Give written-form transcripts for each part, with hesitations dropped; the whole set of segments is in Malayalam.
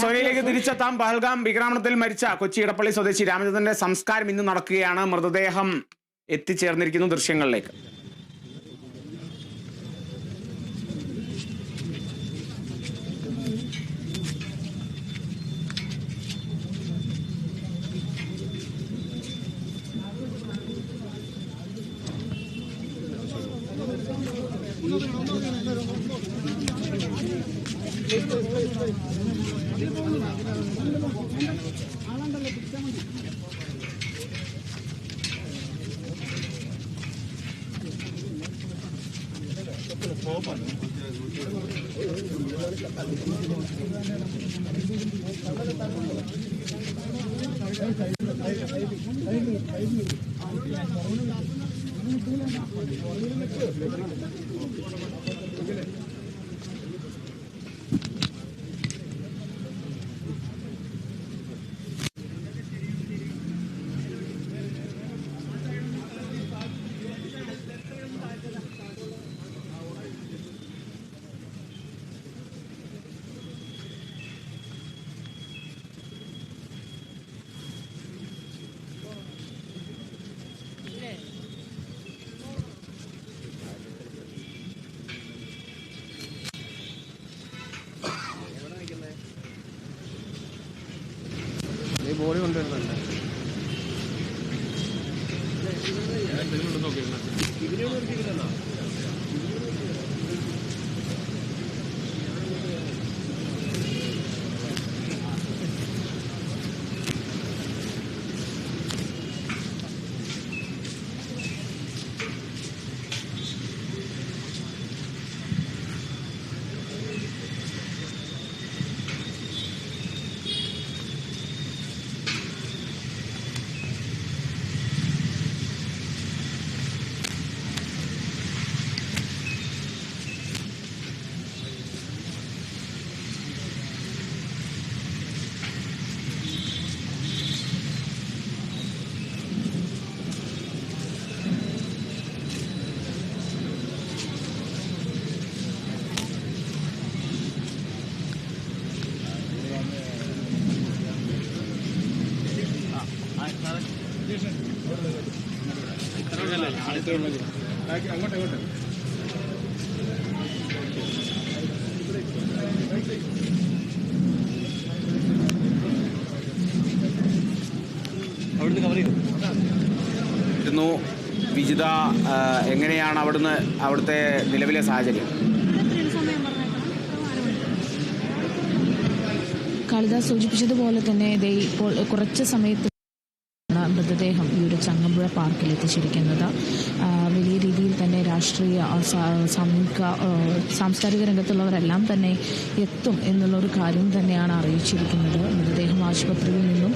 സോനയിലേക്ക് തിരിച്ചെത്താം. പഹൽഗാം ഭീകരാക്രമണത്തിൽ മരിച്ച കൊച്ചി ഇടപ്പള്ളി സ്വദേശി രാമചന്ദ്രന്റെ സംസ്കാരം ഇന്ന് നടക്കുകയാണ്. മൃതദേഹം എത്തിച്ചേർന്നിരിക്കുന്നു ദൃശ്യങ്ങളിലേക്ക്. ബോഡി കൊണ്ടുവരുന്നുണ്ട്. അങ്ങോട്ട് വിജിത, എങ്ങനെയാണ് അവിടുത്തെ നിലവിലെ സാഹചര്യം? കാളിദാസ് സൂചിപ്പിച്ചതുപോലെ തന്നെ ഇപ്പോൾ കുറച്ച് സമയത്ത് മൃതദേഹം ഈ ഒരു ചങ്ങമ്പുഴ പാർക്കിൽ എത്തിച്ചിരിക്കുന്നത്. വലിയ രീതിയിൽ തന്നെ രാഷ്ട്രീയ സാംസ്കാരിക രംഗത്തുള്ളവരെല്ലാം തന്നെ എത്തും എന്നുള്ളൊരു കാര്യം തന്നെയാണ് അറിയിച്ചിരിക്കുന്നത്. മൃതദേഹം ആശുപത്രിയിൽ നിന്നും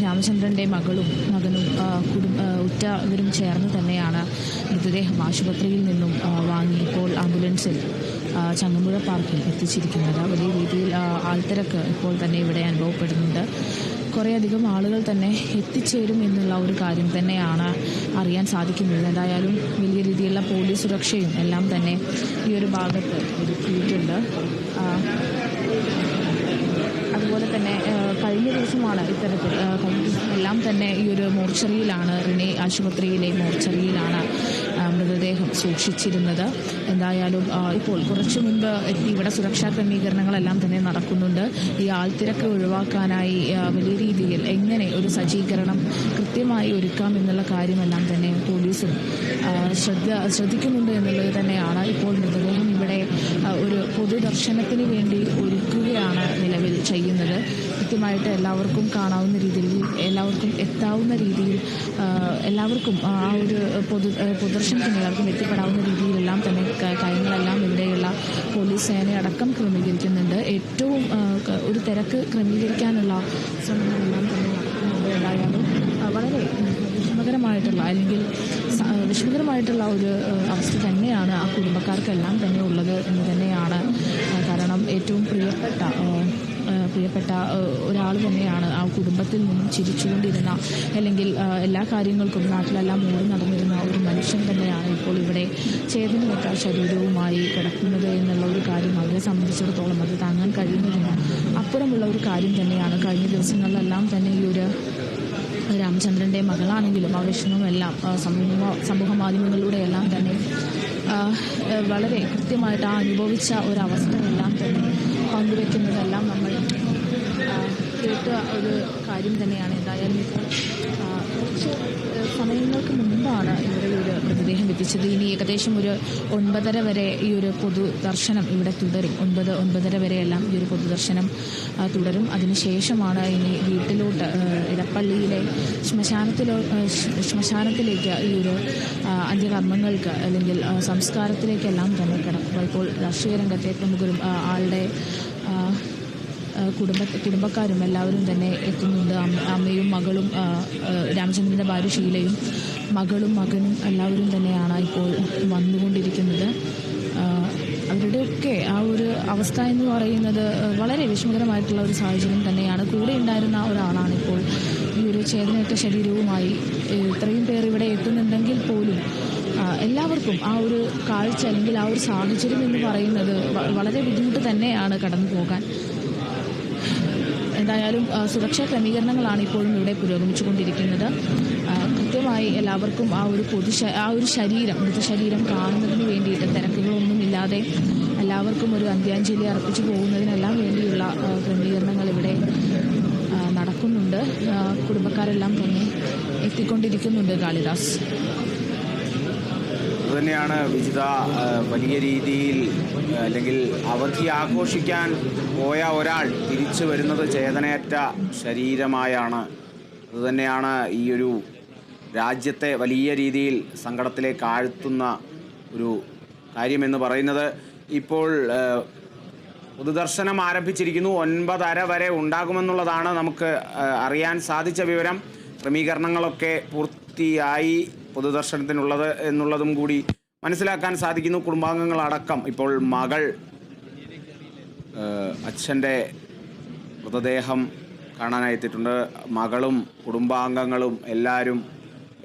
രാമചന്ദ്രൻ്റെ മകളും മകനും ഉറ്റവരും ചേർന്ന് തന്നെയാണ് മൃതദേഹം ആശുപത്രിയിൽ നിന്നും വാങ്ങി ഇപ്പോൾ ആംബുലൻസിൽ ചങ്ങമ്പുഴ പാർക്കിൽ എത്തിച്ചിരിക്കുന്നത്. വലിയ രീതിയിൽ ആൾത്തിരക്ക് ഇപ്പോൾ തന്നെ ഇവിടെ അനുഭവപ്പെടുന്നുണ്ട്. കുറേയധികം ആളുകൾ തന്നെ എത്തിച്ചേരും എന്നുള്ള ഒരു കാര്യം തന്നെയാണ് അറിയാൻ സാധിക്കുന്നത്. എന്തായാലും വലിയ രീതിയിലുള്ള പോലീസ് സുരക്ഷയും എല്ലാം തന്നെ ഈ ഒരു ഭാഗത്ത് ഒരുക്കിയിട്ടുണ്ട്. അതുപോലെ തന്നെ കഴിഞ്ഞ ദിവസമാണ് ഇത്തരത്തിൽ എല്ലാം തന്നെ ഈ ഒരു മോർച്ചറിയിലാണ്, റിനെ ആശുപത്രിയിലെ മോർച്ചറിയിലാണ് മൃതദേഹം സൂക്ഷിച്ചിരുന്നത്. എന്തായാലും ഇപ്പോൾ കുറച്ചു മുൻപ് ഇവിടെ സുരക്ഷാ ക്രമീകരണങ്ങളെല്ലാം തന്നെ നടക്കുന്നുണ്ട്. ഈ ആൾത്തിരക്ക് ഒഴിവാക്കാനായി വലിയ രീതിയിൽ എങ്ങനെ ഒരു സജ്ജീകരണം കൃത്യമായി ഒരുക്കാം എന്നുള്ള കാര്യമെല്ലാം തന്നെ പോലീസും ശ്രദ്ധിക്കുന്നുണ്ട് എന്നുള്ളത് തന്നെയാണ്. ഇപ്പോൾ മൃതദേഹം ഇവിടെ ഒരു പൊതുദർശനത്തിന് വേണ്ടി ഒരുക്കുകയാണ് നിലവിൽ ചെയ്യുന്നത്. കൃത്യമായിട്ട് എല്ലാവർക്കും കാണാവുന്ന രീതിയിൽ, എല്ലാവർക്കും എത്താവുന്ന രീതിയിൽ, എല്ലാവർക്കും ആ ഒരു പൊതുദർശനത്തിന് എല്ലാവർക്കും എത്തിപ്പെടാവുന്ന രീതിയിലെല്ലാം തന്നെ കാര്യങ്ങളെല്ലാം ഇവിടെയുള്ള പോലീസ് സേനയടക്കം ക്രമീകരിക്കുന്നുണ്ട്. ഏറ്റവും ഒരു തിരക്ക് ക്രമീകരിക്കാനുള്ള ശ്രമങ്ങളെല്ലാം തന്നെ നടക്കുന്നുണ്ട്. എന്തായാലും വളരെ വിഷമകരമായിട്ടുള്ള ഒരു അവസ്ഥ തന്നെയാണ് ആ കുടുംബക്കാർക്കെല്ലാം തന്നെ ഉള്ളത് എന്ന് തന്നെയാണ്. കാരണം ഏറ്റവും പ്രിയപ്പെട്ട പ്രിയപ്പെട്ട ഒരാൾ തന്നെയാണ്. ആ കുടുംബത്തിൽ നിന്നും ചിരിച്ചുകൊണ്ടിരുന്ന, അല്ലെങ്കിൽ എല്ലാ കാര്യങ്ങൾക്കും നാട്ടിലെല്ലാം ഓടി നടന്നിരുന്ന ഒരു മനുഷ്യൻ തന്നെയാണ് ഇപ്പോൾ ഇവിടെ ചേതനമറ്റ ശരീരവുമായി കിടക്കുന്നത് എന്നുള്ള ഒരു കാര്യം അവരെ സംബന്ധിച്ചിടത്തോളം അത് താങ്ങാൻ കഴിയുന്നതിന് അപ്പുറമുള്ള ഒരു കാര്യം തന്നെയാണ്. കഴിഞ്ഞ ദിവസങ്ങളിലെല്ലാം തന്നെ ഈ ഒരു രാമചന്ദ്രൻ്റെ മകളാണെങ്കിലും ആ വിഷമമെല്ലാം സമൂഹ മാധ്യമങ്ങളിലൂടെയെല്ലാം തന്നെ വളരെ കൃത്യമായിട്ട് ആ അനുഭവിച്ച ഒരവസ്ഥയെല്ലാം തന്നെ പങ്കുവെക്കുന്നതെല്ലാം നമ്മൾ കേട്ട ഒരു കാര്യം തന്നെയാണ്. എന്തായാലും ഇപ്പോൾ കുറച്ച് സമയങ്ങൾക്ക് മുൻപാണ് ഇവിടെ ഒരു മൃതദേഹം എത്തിച്ചത്. ഇനി ഏകദേശം ഒരു 9:30 വരെ ഈ ഒരു പൊതുദർശനം ഇവിടെ തുടരും. 9:30 വരെയെല്ലാം ഈ ഒരു പൊതുദർശനം തുടരും. അതിനുശേഷമാണ് ഇനി വീട്ടിലോട്ട് ഇടപ്പള്ളിയിലെ ശ്മശാനത്തിലേക്ക് ഈ ഒരു അന്ത്യകർമ്മങ്ങൾക്ക് അല്ലെങ്കിൽ സംസ്കാരത്തിലേക്കെല്ലാം തന്നെ കിടക്കുക. ഇപ്പോൾ രാഷ്ട്രീയ രംഗത്തെ പ്രമുഖരും ആളുടെ കുടുംബക്കാരും എല്ലാവരും തന്നെ എത്തുന്നുണ്ട്. അമ്മയും മകളും, രാമചന്ദ്രൻ്റെ ഭാര്യ ഷീലയും മകളും മകനും എല്ലാവരും തന്നെയാണ് ഇപ്പോൾ വന്നുകൊണ്ടിരിക്കുന്നത്. അവരുടെയൊക്കെ ആ ഒരു അവസ്ഥ എന്ന് പറയുന്നത് വളരെ വിഷമകരമായിട്ടുള്ള ഒരു സാഹചര്യം തന്നെയാണ്. കൂടെ ഉണ്ടായിരുന്ന ഒരാളാണ് ഇപ്പോൾ ഈ ഒരു ചേതനയേറ്റ ശരീരവുമായി ഇത്രയും പേർ ഇവിടെ എത്തുന്നുണ്ടെങ്കിൽ പോലും എല്ലാവർക്കും ആ ഒരു കാഴ്ച അല്ലെങ്കിൽ ആ ഒരു സാഹചര്യം എന്ന് പറയുന്നത് വളരെ ബുദ്ധിമുട്ട് തന്നെയാണ് കടന്നു പോകാൻ. എന്തായാലും സുരക്ഷാ ക്രമീകരണങ്ങളാണ് ഇപ്പോഴും ഇവിടെ പുരോഗമിച്ചുകൊണ്ടിരിക്കുന്നത്. കൃത്യമായി എല്ലാവർക്കും ആ ഒരു മൃതശരീരം കാണുന്നതിന് വേണ്ടിയിട്ട് തിരക്കുകളൊന്നുമില്ലാതെ എല്ലാവർക്കും ഒരു അന്ത്യാഞ്ജലി അർപ്പിച്ചു പോകുന്നതിനെല്ലാം വേണ്ടിയുള്ള ക്രമീകരണങ്ങൾ ഇവിടെ നടക്കുന്നുണ്ട്. കുടുംബക്കാരെല്ലാം തന്നെ എത്തിക്കൊണ്ടിരിക്കുന്നുണ്ട്. കാളിദാസ് അതുതന്നെയാണ് വിജിത. വലിയ രീതിയിൽ അല്ലെങ്കിൽ അവധി ആഘോഷിക്കാൻ പോയ ഒരാൾ തിരിച്ചു വരുന്നത് ചേതനയറ്റ ശരീരമായാണ്. അതുതന്നെയാണ് ഈ ഒരു രാജ്യത്തെ വലിയ രീതിയിൽ സങ്കടത്തിലേക്ക് ആഴ്ത്തുന്ന ഒരു കാര്യമെന്ന് പറയുന്നത്. ഇപ്പോൾ പൊതുദർശനം ആരംഭിച്ചിരിക്കുന്നു. 9:30 വരെ ഉണ്ടാകുമെന്നുള്ളതാണ് നമുക്ക് അറിയാൻ സാധിച്ച വിവരം. ക്രമീകരണങ്ങളൊക്കെ പൂർത്തിയായി പൊതുദർശനത്തിനുള്ളത് എന്നുള്ളതും കൂടി മനസ്സിലാക്കാൻ സാധിക്കുന്നു. കുടുംബാംഗങ്ങളടക്കം ഇപ്പോൾ മകൾ അച്ഛൻ്റെ മൃതദേഹം കാണാനായി എത്തിയിട്ടുണ്ട്. മകളും കുടുംബാംഗങ്ങളും എല്ലാവരും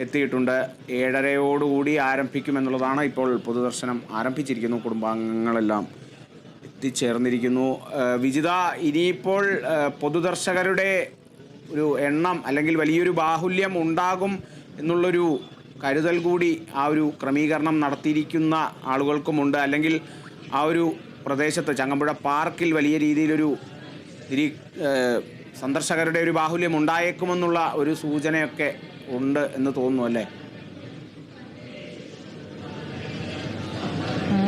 എത്തിയിട്ടുണ്ട്. 7:30 ആരംഭിക്കുമെന്നുള്ളതാണ്. ഇപ്പോൾ പൊതുദർശനം ആരംഭിച്ചിരിക്കുന്നു. കുടുംബാംഗങ്ങളെല്ലാം എത്തിച്ചേർന്നിരിക്കുന്നു. വിജിത, ഇനിയിപ്പോൾ പൊതുദർശകരുടെ ഒരു എണ്ണം അല്ലെങ്കിൽ വലിയൊരു ബാഹുല്യം ഉണ്ടാകും എന്നുള്ളൊരു കരുതൽ കൂടി ആ ഒരു ക്രമീകരണം നടത്തിയിരിക്കുന്ന ആളുകൾക്കുമുണ്ട്. അല്ലെങ്കിൽ ആ ഒരു പ്രദേശത്ത് ചങ്ങമ്പുഴ പാർക്കിൽ വലിയ രീതിയിലൊരു സന്ദർശകരുടെ ഒരു ബാഹുല്യം ഉണ്ടായേക്കുമെന്നുള്ള ഒരു സൂചനയൊക്കെ ഉണ്ട് എന്ന് തോന്നുന്നു, അല്ലേ?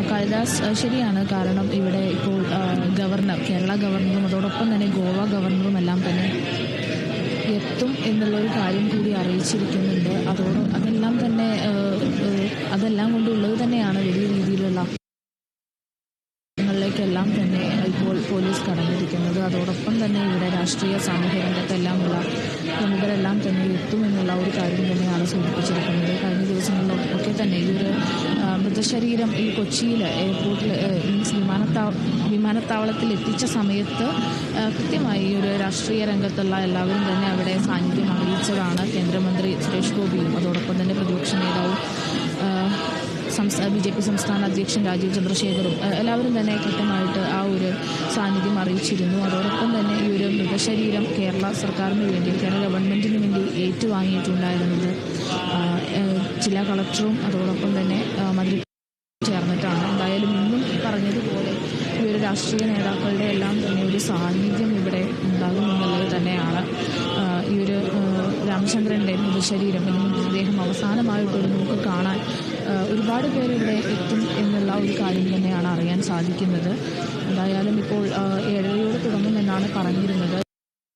കാളിദാസ്, ശരിയാണ്. കാരണം ഇവിടെ ഇപ്പോൾ കേരള ഗവർണറും അതോടൊപ്പം തന്നെ ഗോവ ഗവർണറും എല്ലാം തന്നെ എത്തും എന്നുള്ളൊരു കാര്യം കൂടി അറിയിച്ചിരിക്കുന്നുണ്ട്. അതെല്ലാം കൊണ്ടുള്ളത് തന്നെയാണ് വലിയ രീതിയിലുള്ള ങ്ങളിലേക്കെല്ലാം തന്നെ ഇപ്പോൾ പോലീസ് കടന്നിരിക്കുന്നത്. അതോടൊപ്പം തന്നെ ഇവിടെ രാഷ്ട്രീയ സാമൂഹ്യ രംഗത്തെല്ലാമുള്ള പ്രമുഖരെല്ലാം തന്നെ എത്തുമെന്നുള്ള ഒരു കാര്യം തന്നെയാണ് സൂചിപ്പിച്ചിരിക്കുന്നത്. കഴിഞ്ഞ ദിവസങ്ങളിലൊക്കെ തന്നെ ഈ ഒരു മൃതശരീരം ഈ കൊച്ചിയിൽ എയർപോർട്ടിൽ വിമാനത്താവളത്തിൽ എത്തിച്ച സമയത്ത് കൃത്യമായി ഈ ഒരു രാഷ്ട്രീയ രംഗത്തുള്ള എല്ലാവരും തന്നെ അവിടെ സാന്നിധ്യം അറിയിച്ചതാണ്. കേന്ദ്രമന്ത്രി സുരേഷ് ഗോപിയും അതോടൊപ്പം തന്നെ പ്രതിപക്ഷ നേതാവും BJP സംസ്ഥാന അധ്യക്ഷൻ രാജീവ് ചന്ദ്രശേഖറും എല്ലാവരും തന്നെ കൃത്യമായിട്ട് ആ ഒരു സാന്നിധ്യം അറിയിച്ചിരുന്നു. അതോടൊപ്പം തന്നെ ഈ ഒരു മൃതശരീരം കേരള സർക്കാരിന് വേണ്ടി, കേരള ഗവൺമെൻറ്റിന് വേണ്ടി ഏറ്റുവാങ്ങിയിട്ടുണ്ടായിരുന്നത് ജില്ലാ കളക്ടറും അതോടൊപ്പം തന്നെ മന്ത്രി ചേർന്നിട്ടാണ്. എന്തായാലും ഇന്നും പറഞ്ഞതുപോലെ ഈ ഒരു രാഷ്ട്രീയ നേതാക്കളുടെ എല്ലാം തന്നെ ഒരു സാന്നിധ്യം ഇവിടെ ഉണ്ടാകുമെന്നുള്ളത് തന്നെയാണ്. ഈ ഒരു രാമചന്ദ്രൻ്റെ മൃതശരീരം അല്ലെങ്കിൽ മൃതദേഹം അവസാനമായിട്ടൊരു നമുക്ക് കാണാൻ ഒരുപാട് പേര് ഇവിടെ എത്തും എന്നുള്ള ഒരു കാര്യം തന്നെയാണ് അറിയാൻ സാധിക്കുന്നത്. എന്തായാലും ഇപ്പോൾ 7:30 തുടങ്ങുമെന്നാണ് പറഞ്ഞിരുന്നത്.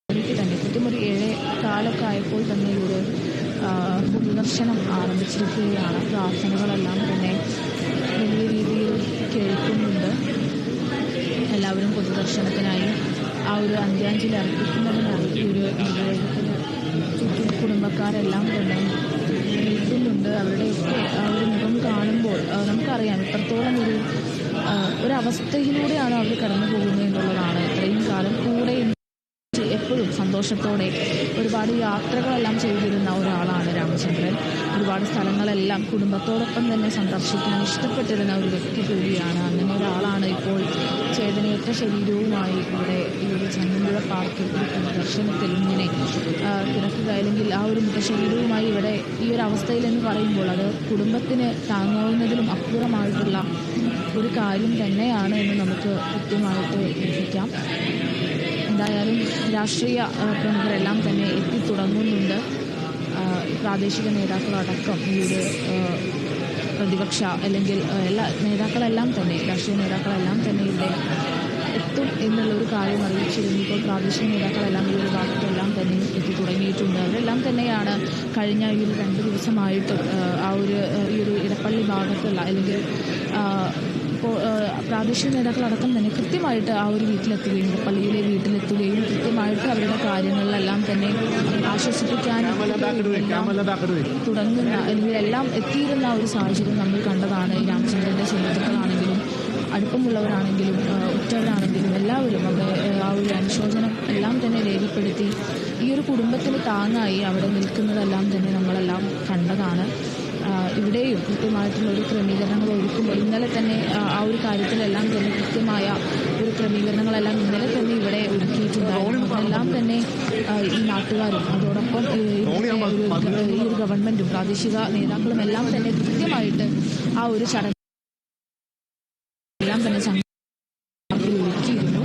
എനിക്ക് തന്നെ കൃത്യം ഒരു 7:15 ആയപ്പോൾ തന്നെ ഈ ഒരു പൊതുദർശനം ആരംഭിച്ചിരിക്കുകയാണ്. പ്രാർത്ഥനകളെല്ലാം തന്നെ വലിയ രീതിയിൽ കേൾക്കുന്നുണ്ട്. എല്ലാവരും പൊതുദർശനത്തിനായി ആ ഒരു അന്ത്യാഞ്ജലി അർപ്പിക്കുന്നതിനായി ഈ ഒരു മൃതദേഹത്തിന് ചുറ്റും കുടുംബക്കാരെല്ലാം തന്നെ എത്തുന്നുണ്ട്. അവരുടെയൊക്കെ ആ ഒരു മുഖം കാണുമ്പോൾ നമുക്കറിയാം എത്രത്തോളം ഒരു അവസ്ഥയിലൂടെയാണ് അവർ കടന്നു പോകുന്നത് എന്നുള്ളതാണ്. ഇത്രയും കാലം കൂടെ സന്തോഷത്തോടെ ഒരുപാട് യാത്രകളെല്ലാം ചെയ്തിരുന്ന ഒരാളാണ് രാമചന്ദ്രൻ. ഒരുപാട് സ്ഥലങ്ങളെല്ലാം കുടുംബത്തോടൊപ്പം തന്നെ സന്ദർശിക്കാൻ ഇഷ്ടപ്പെട്ടിരുന്ന ഒരു വ്യക്തി കൂടിയാണ്. അങ്ങനെ ഒരാളാണ് ഇപ്പോൾ ചേതനയേറ്റ ശരീരവുമായി ഇവിടെ ഈ ഒരു ചങ്ങമ്പുഴ പാർക്കിൽ ഒരു പ്രദർശനത്തിൽ ഇങ്ങനെ കിടക്കുക, അല്ലെങ്കിൽ ആ ഒരു മൃതശരീരവുമായി ഇവിടെ ഈ ഒരു അവസ്ഥയിൽ എന്ന് പറയുമ്പോൾ അത് കുടുംബത്തിന് താങ്ങാവുന്നതിലും അപ്പുറമായിട്ടുള്ള ഒരു കാര്യം തന്നെയാണ് എന്ന് നമുക്ക് കൃത്യമായിട്ട് ഊഹിക്കാം. എന്തായാലും രാഷ്ട്രീയ പ്രമുഖരെല്ലാം തന്നെ എത്തിത്തുടങ്ങുന്നുണ്ട്. പ്രാദേശിക നേതാക്കളടക്കം ഈ ഒരു പ്രതിപക്ഷ അല്ലെങ്കിൽ എല്ലാ നേതാക്കളെല്ലാം തന്നെ രാഷ്ട്രീയ നേതാക്കളെല്ലാം തന്നെ ഇവിടെ എത്തും എന്നുള്ളൊരു കാര്യം അറിയിച്ചിരുന്നു. ഇപ്പോൾ പ്രാദേശിക നേതാക്കളെല്ലാം ഈ ഒരു ഭാഗത്തെല്ലാം തന്നെ എത്തി തുടങ്ങിയിട്ടുണ്ട്. അവരെല്ലാം തന്നെയാണ് കഴിഞ്ഞ ഈ ഒരു 2 ദിവസമായിട്ടും ഈ ഒരു ഇടപ്പള്ളി ഭാഗത്തുള്ള അല്ലെങ്കിൽ ഇപ്പോൾ പ്രാദേശിക നേതാക്കളടക്കം തന്നെ കൃത്യമായിട്ട് ആ ഒരു വീട്ടിലെത്തുകയും പള്ളിയിലെ വീട്ടിലെത്തുകയും കൃത്യമായിട്ട് അവരുടെ കാര്യങ്ങളിലെല്ലാം തന്നെ ആശ്വസിപ്പിക്കാനും തുടങ്ങുന്ന അല്ലെങ്കിൽ എല്ലാം എത്തിയിരുന്ന ഒരു സാഹചര്യം നമ്മൾ കണ്ടതാണ്. ഈ രാമചന്ദ്രൻ്റെ സുഹൃത്തുക്കളാണെങ്കിലും അടുപ്പമുള്ളവരാണെങ്കിലും ഉറ്റവരാണെങ്കിലും എല്ലാവരും അവിടെ ആ ഒരു അനുശോചനം എല്ലാം തന്നെ രേഖപ്പെടുത്തി ഈ ഒരു കുടുംബത്തിന് താങ്ങായി അവിടെ നിൽക്കുന്നതെല്ലാം തന്നെ നമ്മളെല്ലാം കണ്ടതാണ്. ഇവിടെയും കൃത്യമായിട്ടുള്ള ഒരു ക്രമീകരണങ്ങൾ ഒരുക്കുമ്പോൾ ഇന്നലെ തന്നെ ആ ഒരു കാര്യത്തിലെല്ലാം തന്നെ കൃത്യമായ ഒരു ക്രമീകരണങ്ങളെല്ലാം ഇന്നലെ തന്നെ ഇവിടെ ഒരുക്കിയിട്ടുണ്ടായിരുന്നു. അതെല്ലാം തന്നെ ഈ നാട്ടുകാരും അതോടൊപ്പം ഈ ഒരു ഗവൺമെൻറ്റും പ്രാദേശിക നേതാക്കളും എല്ലാം തന്നെ കൃത്യമായിട്ട് ആ ഒരു ചടങ്ങ് എല്ലാം തന്നെ ചടങ്ങിൽ ഒരുക്കിയിരുന്നു.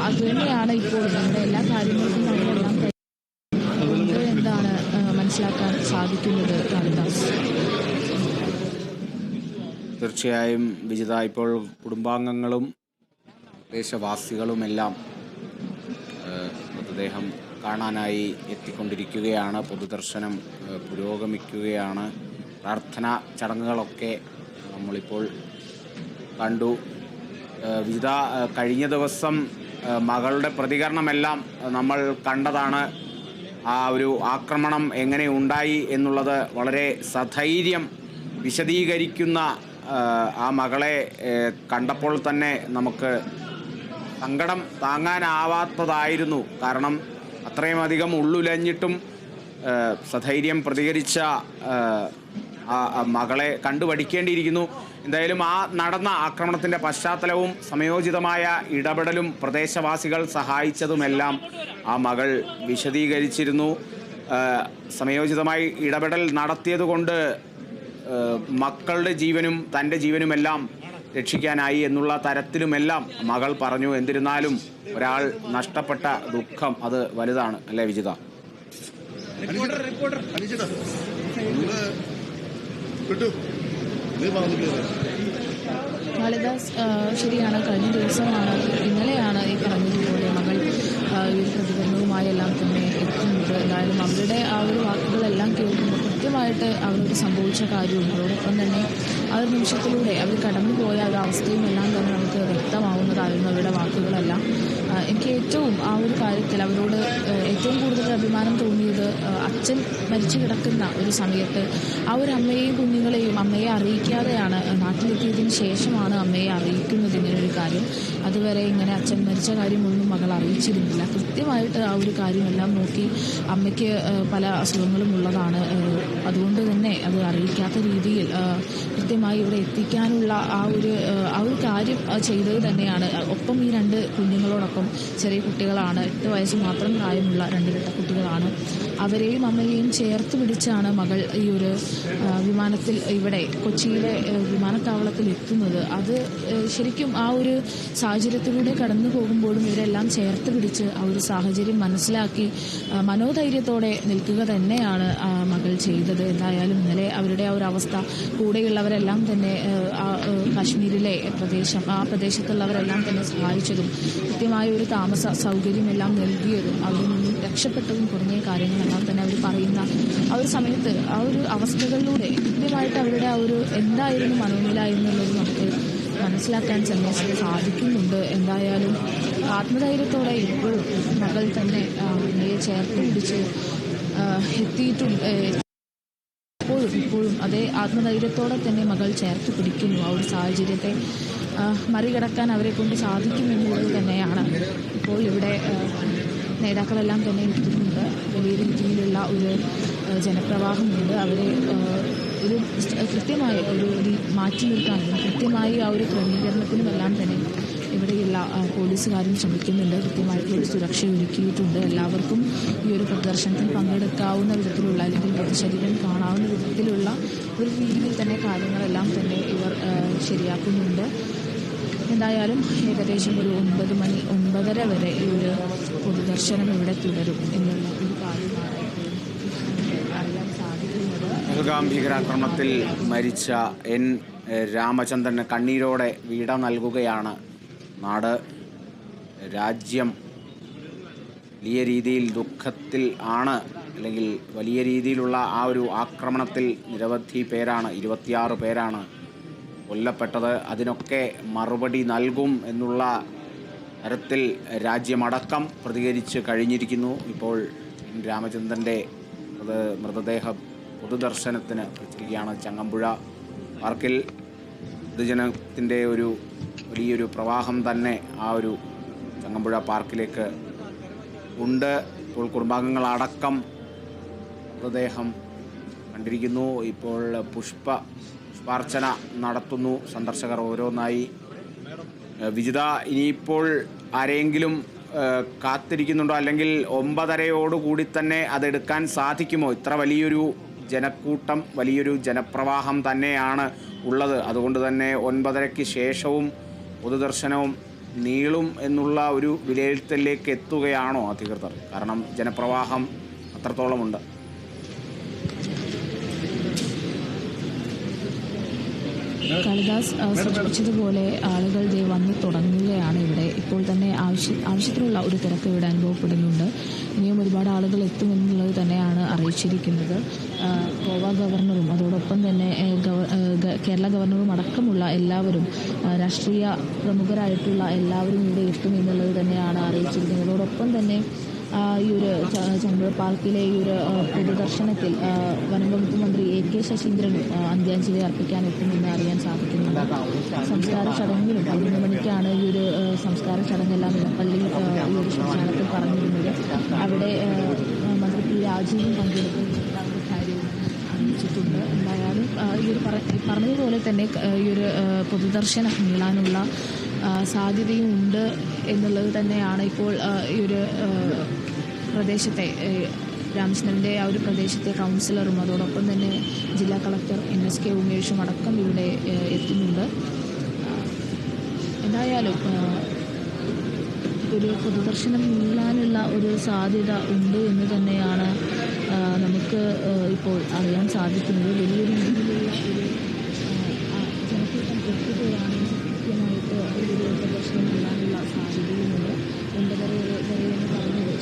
അതുതന്നെയാണ് ഇപ്പോൾ നമ്മുടെ എല്ലാ കാര്യങ്ങൾക്കും നമ്മളെല്ലാം എന്താണ് മനസ്സിലാക്കാൻ സാധിക്കുന്നത്. കാളിദാസ്, തീർച്ചയായും വിജിത, ഇപ്പോൾ കുടുംബാംഗങ്ങളും ദേശവാസികളുമെല്ലാം മൃതദേഹം കാണാനായി എത്തിക്കൊണ്ടിരിക്കുകയാണ്. പൊതുദർശനം പുരോഗമിക്കുകയാണ്. പ്രാർത്ഥനാ ചടങ്ങുകളൊക്കെ നമ്മളിപ്പോൾ കണ്ടു. വിജിത, കഴിഞ്ഞ ദിവസം മകളുടെ പ്രതികരണമെല്ലാം നമ്മൾ കണ്ടതാണ്. ആ ഒരു ആക്രമണം എങ്ങനെ ഉണ്ടായി എന്നുള്ളത് വളരെ സധൈര്യം വിശദീകരിക്കുന്ന ആ മകളെ കണ്ടപ്പോൾ തന്നെ നമുക്ക് സങ്കടം താങ്ങാനാവാത്തതായിരുന്നു. കാരണം അത്രയും അധികം ഉള്ളുലഞ്ഞിട്ടും സധൈര്യം പ്രതികരിച്ച ആ മകളെ കണ്ടുപഠിക്കേണ്ടിയിരിക്കുന്നു. എന്തായാലും ആ നടന്ന ആക്രമണത്തിൻ്റെ പശ്ചാത്തലവും സമയോചിതമായ ഇടപെടലും പ്രദേശവാസികൾ സഹായിച്ചതുമെല്ലാം ആ മകൾ വിശദീകരിച്ചിരുന്നു. സമയോചിതമായി ഇടപെടൽ നടത്തിയതുകൊണ്ട് മക്കളുടെ ജീവനും തൻ്റെ ജീവനുമെല്ലാം രക്ഷിക്കാനായി എന്നുള്ള തരത്തിലുമെല്ലാം മകൾ പറഞ്ഞു. എന്നിരുന്നാലും ഒരാൾ നഷ്ടപ്പെട്ട ദുഃഖം അത് വലുതാണ്, അല്ലേ വിജിത? കാളിദാസ്, ശരിയാണ്. കഴിഞ്ഞ ദിവസമാണ്, ഇന്നലെയാണ് ഈ പറഞ്ഞതുപോലെ മകൾ ഈ ഒരു പ്രതികരണവുമായി എല്ലാം തന്നെ എത്തുന്നത്. എന്തായാലും അവരുടെ ആ ഒരു വാക്കുകളെല്ലാം കേൾക്കുമ്പോൾ കൃത്യമായിട്ട് അവർക്ക് സംഭവിച്ച കാര്യവും അതോടൊപ്പം തന്നെ ആ ഒരു നിമിഷത്തിലൂടെ അവർ കടന്നുപോയ ഒരു അവസ്ഥയും എല്ലാം തന്നെ നമുക്ക് വ്യക്തമാവുന്നതായിരുന്നു അവരുടെ വാക്കുകളെല്ലാം. എനിക്ക് ഏറ്റവും ആ ഒരു കാര്യത്തിൽ അവരോട് ഏറ്റവും കൂടുതൽ അഭിമാനം തോന്നിയത് അച്ഛൻ മരിച്ചു കിടക്കുന്ന ഒരു സമയത്ത് ആ ഒരു അമ്മയെയും കുഞ്ഞുങ്ങളെയും അമ്മയെ അറിയിക്കാതെയാണ് നാട്ടിലെത്തിയതിന് ശേഷമാണ് അമ്മയെ അറിയിക്കുന്നത് ഇങ്ങനൊരു കാര്യം. അതുവരെ ഇങ്ങനെ അച്ഛൻ മരിച്ച കാര്യമൊന്നും മകൾ അറിയിച്ചിരുന്നില്ല. കൃത്യമായിട്ട് ആ ഒരു കാര്യമെല്ലാം നോക്കി അമ്മയ്ക്ക് പല അസുഖങ്ങളും ഉള്ളതാണ്, അതുകൊണ്ട് തന്നെ അത് അറിയിക്കാത്ത രീതിയിൽ കൃത്യമായി ഇവിടെ എത്തിക്കാനുള്ള ആ ഒരു കാര്യം ചെയ്തത് തന്നെയാണ്. ഒപ്പം ഈ 2 കുഞ്ഞുങ്ങളോടൊപ്പം ചെറിയ കുട്ടികളാണ്, 8 വയസ്സ് മാത്രം പ്രായമുള്ള 2 ഇരട്ട കുട്ടികളാണ്. അവരെയും അമ്മയെയും ചേർത്ത് പിടിച്ചാണ് മകൾ ഈ ഒരു വിമാനത്തിൽ ഇവിടെ കൊച്ചിയിലെ വിമാനത്താവളത്തിൽ എത്തുന്നത്. അത് ശരിക്കും ആ ഒരു സാഹചര്യത്തിലൂടെ കടന്നു പോകുമ്പോഴും ഇവരെല്ലാം ചേർത്ത് പിടിച്ച് ആ ഒരു സാഹചര്യം മനസ്സിലാക്കി മനോധൈര്യത്തോടെ നിൽക്കുക തന്നെയാണ് മകൾ ചെയ്തത്. എന്തായാലും ഇന്നലെ അവരുടെ ആ ഒരു അവസ്ഥ കൂടെയുള്ളവരെല്ലാം തന്നെ കാശ്മീരിലെ ആ പ്രദേശത്തുള്ളവരെല്ലാം തന്നെ സഹായിച്ചതും കൃത്യമായ ഒരു താമസ സൗകര്യമെല്ലാം നൽകിയതും അവരിൽ നിന്നും രക്ഷപ്പെട്ടതും തുടങ്ങിയ കാര്യങ്ങളെല്ലാം തന്നെ അവർ പറയുന്ന ആ ഒരു സമയത്ത് ആ ഒരു അവസ്ഥകളിലൂടെ കൃത്യമായിട്ട് അവരുടെ ആ ഒരു എന്തായിരുന്നു മനോനില എന്നുള്ളത് നമുക്ക് മനസ്സിലാക്കാൻ തന്നെ സാധിക്കുന്നുണ്ട്. എന്തായാലും ആത്മധൈര്യത്തോടെ ഇപ്പോഴും മകൾ തന്നെ അമ്മയെ ചേർത്ത് പിടിച്ച് എത്തിയിട്ടുണ്ട്. ഇപ്പോഴും അതേ ആത്മധൈര്യത്തോടെ തന്നെ മകൾ ചേർത്ത് പിടിക്കുന്നു. ആ ഒരു സാഹചര്യത്തെ മറികടക്കാൻ അവരെ കൊണ്ട് സാധിക്കുമെന്നുള്ളത് തന്നെയാണ് ഇപ്പോൾ ഇവിടെ നേതാക്കളെല്ലാം തന്നെ എത്തുന്നുണ്ട്. വലിയ രീതിയിലുള്ള ഒരു ജനപ്രവാഹമുണ്ട്. അവരെ ഒരു കൃത്യമായ ഒരു മാറ്റി നിർത്താനും കൃത്യമായി ആ ഒരു ക്രമീകരണത്തിനുമെല്ലാം തന്നെ ഇവിടെയുള്ള പോലീസുകാരും ശ്രമിക്കുന്നുണ്ട്. കൃത്യമായിട്ടുള്ളൊരു സുരക്ഷ ഒരുക്കിയിട്ടുണ്ട്. എല്ലാവർക്കും ഈ ഒരു പ്രദർശനത്തിൽ പങ്കെടുക്കാവുന്ന വിധത്തിലുള്ള അല്ലെങ്കിൽ പൊതുശരീരം കാണാവുന്ന വിധത്തിലുള്ള ഒരു രീതിയിൽ തന്നെ കാര്യങ്ങളെല്ലാം തന്നെ ഇവർ ശരിയാക്കുന്നുണ്ട്. എന്തായാലും ഏകദേശം ഒരു 9 മണി 9:30 വരെ ഈ ഒരു പൊതുദർശനം ഇവിടെ തുടരും എന്നുള്ള ഒരു കാര്യമാണ് അറിയാൻ സാധിക്കുന്നത്. പഹൽഗാം ഭീകരാക്രമണത്തിൽ മരിച്ച എൻ രാമചന്ദ്രന് കണ്ണീരോടെ വീട നൽകുകയാണ് നാട്. രാജ്യം വലിയ രീതിയിൽ ദുഃഖത്തിൽ ആണ്. അല്ലെങ്കിൽ വലിയ രീതിയിലുള്ള ആ ഒരു ആക്രമണത്തിൽ നിരവധി പേരാണ്, 26 പേരാണ് കൊല്ലപ്പെട്ടത്. അതിനൊക്കെ മറുപടി നൽകും എന്നുള്ള തരത്തിൽ രാജ്യമടക്കം പ്രതികരിച്ച് കഴിഞ്ഞിരിക്കുന്നു. ഇപ്പോൾ രാമചന്ദ്രൻ്റെ മൃതദേഹം പൊതുദർശനത്തിന് വെച്ചിരിക്കുകയാണ് ചങ്ങമ്പുഴ പാർക്കിൽ. പൊതുജനത്തിൻ്റെ ഒരു വലിയൊരു പ്രവാഹം തന്നെ ആ ഒരു ചങ്ങമ്പുഴ പാർക്കിലേക്ക് ഉണ്ട്. ഇപ്പോൾ കുടുംബാംഗങ്ങളടക്കം മൃതദേഹം കണ്ടിരിക്കുന്നു. ഇപ്പോൾ പുഷ്പാർച്ചന നടത്തുന്നു സന്ദർശകർ ഓരോന്നായി. വിജിത, ഇനിയിപ്പോൾ ആരെങ്കിലും കാത്തിരിക്കുന്നുണ്ടോ? അല്ലെങ്കിൽ 9:30 തന്നെ അതെടുക്കാൻ സാധിക്കുമോ? ഇത്ര വലിയൊരു ജനക്കൂട്ടം, വലിയൊരു ജനപ്രവാഹം തന്നെയാണ് ഉള്ളത്. അതുകൊണ്ട് തന്നെ 9:30 ശേഷവും പൊതുദർശനവും നീളും എന്നുള്ള ഒരു വിലയിരുത്തലിലേക്ക് എത്തുകയാണോ അധികൃതർ? കാരണം ജനപ്രവാഹം അത്രത്തോളമുണ്ട്. കാളിദാസ് സൂചിപ്പിച്ചതുപോലെ ആളുകൾ വന്ന് തുടങ്ങുകയാണ് ഇവിടെ. ഇപ്പോൾ തന്നെ ആവശ്യത്തിനുള്ള ഒരു തിരക്ക് ഇവിടെ അനുഭവപ്പെടുന്നുണ്ട്. ഇനിയും ഒരുപാട് ആളുകൾ എത്തുമെന്നുള്ളത് തന്നെയാണ് അറിയിച്ചിരിക്കുന്നത്. ഗോവ ഗവർണറും അതോടൊപ്പം തന്നെ കേരള ഗവർണറും അടക്കമുള്ള എല്ലാവരും, രാഷ്ട്രീയ പ്രമുഖരായിട്ടുള്ള എല്ലാവരും ഇവിടെ എത്തുമെന്നുള്ളത് തന്നെയാണ് അറിയിച്ചിരിക്കുന്നത്. അതോടൊപ്പം തന്നെ ഈ ഒരു ചങ്ങമ്പുഴ പാർക്കിലെ ഈ ഒരു പൊതുദർശനത്തിൽ വനംവകുപ്പ് മന്ത്രി AK ശശീന്ദ്രനും അന്ത്യാഞ്ജലി അർപ്പിക്കാൻ എത്തുമെന്ന് അറിയാൻ സാധിക്കുന്നുണ്ട്. സംസ്കാര ചടങ്ങിലും 11 മണിക്കാണ് ഈ ഒരു സംസ്കാര ചടങ്ങെല്ലാം ഇടപ്പള്ളി ഈ ഒരു ശ്മശാനത്തിൽ പറഞ്ഞിരുന്നത്. അവിടെ മന്ത്രി P. രാജീവും പങ്കെടുക്കുന്ന ഒരു കാര്യവും അറിയിച്ചിട്ടുണ്ട്. എന്തായാലും ഈ ഒരു പറഞ്ഞതുപോലെ തന്നെ ഈ ഒരു പൊതുദർശനം നീളാനുള്ള സാധ്യതയും ഉണ്ട് എന്നുള്ളത് തന്നെയാണ് ഇപ്പോൾ ഈ ഒരു പ്രദേശത്തെ രാമചന്ദ്രൻ്റെ ആ ഒരു പ്രദേശത്തെ കൗൺസിലറും അതോടൊപ്പം തന്നെ ജില്ലാ കളക്ടർ NSK ഉമേഷും അടക്കം ഇവിടെ എത്തുന്നുണ്ട്. എന്തായാലും ഒരു പൊതുദർശനം നീളാനുള്ള ഒരു സാധ്യത ഉണ്ട് എന്ന് തന്നെയാണ് നമുക്ക് ഇപ്പോൾ അറിയാൻ സാധിക്കുന്നത്. വലിയ രീതിയിലുള്ള ഒരു ജനക്കൂട്ടം എത്തുകയാണെങ്കിൽ കൃത്യമായിട്ട് ഒരു പ്രദർശനം നീളാനുള്ള സാധ്യതയുമുണ്ട്. 9:30 വരെ എന്ന് പറഞ്ഞത്